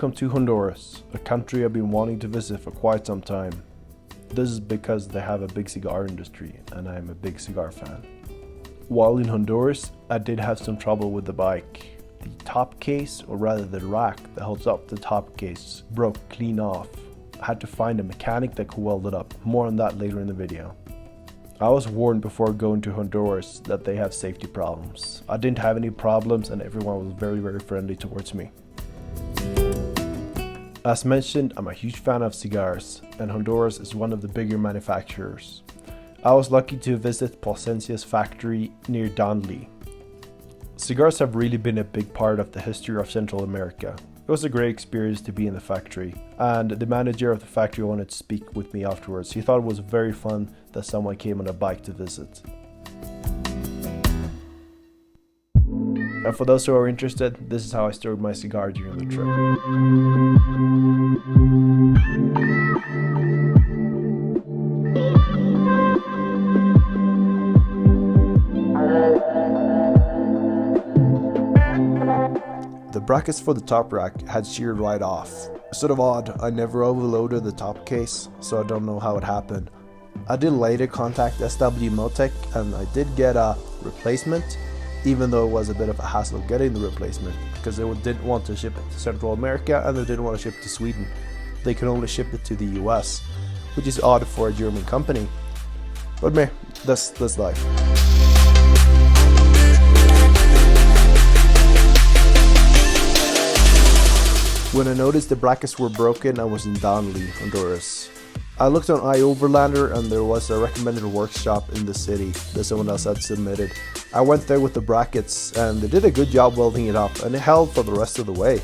Welcome to Honduras, a country I've been wanting to visit for quite some time. This is because they have a big cigar industry and I'm a big cigar fan. While in Honduras, I did have some trouble with the bike. The top case, or rather the rack that holds up the top case, broke clean off. I had to find a mechanic that could weld it up. More on that later in the video. I was warned before going to Honduras that they have safety problems. I didn't have any problems and everyone was very friendly towards me. As mentioned, I'm a huge fan of cigars, and Honduras is one of the bigger manufacturers. I was lucky to visit Plasencia's factory near Danli. Cigars have really been a big part of the history of Central America. It was a great experience to be in the factory, and the manager of the factory wanted to speak with me afterwards. He thought it was very fun that someone came on a bike to visit. And for those who are interested, this is how I stored my cigar during the trip. The brackets for the top rack had sheared right off. Sort of odd, I never overloaded the top case, so I don't know how it happened. I did later contact SW-Motech and I did get a replacement, even though it was a bit of a hassle getting the replacement because they didn't want to ship it to Central America and they didn't want to ship it to Sweden. They could only ship it to the US, which is odd for a German company. But meh, that's life. When I noticed the brackets were broken, I was in Danli, Honduras. I looked on iOverlander and there was a recommended workshop in the city that someone else had submitted. I went there with the brackets and they did a good job welding it up and it held for the rest of the way.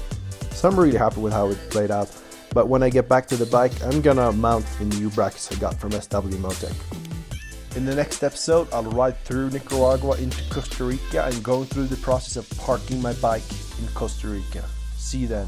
So I'm really happy with how it played out. But when I get back to the bike, I'm gonna mount the new brackets I got from SW-Motech. In the next episode, I'll ride through Nicaragua into Costa Rica and go through the process of parking my bike in Costa Rica. See you then.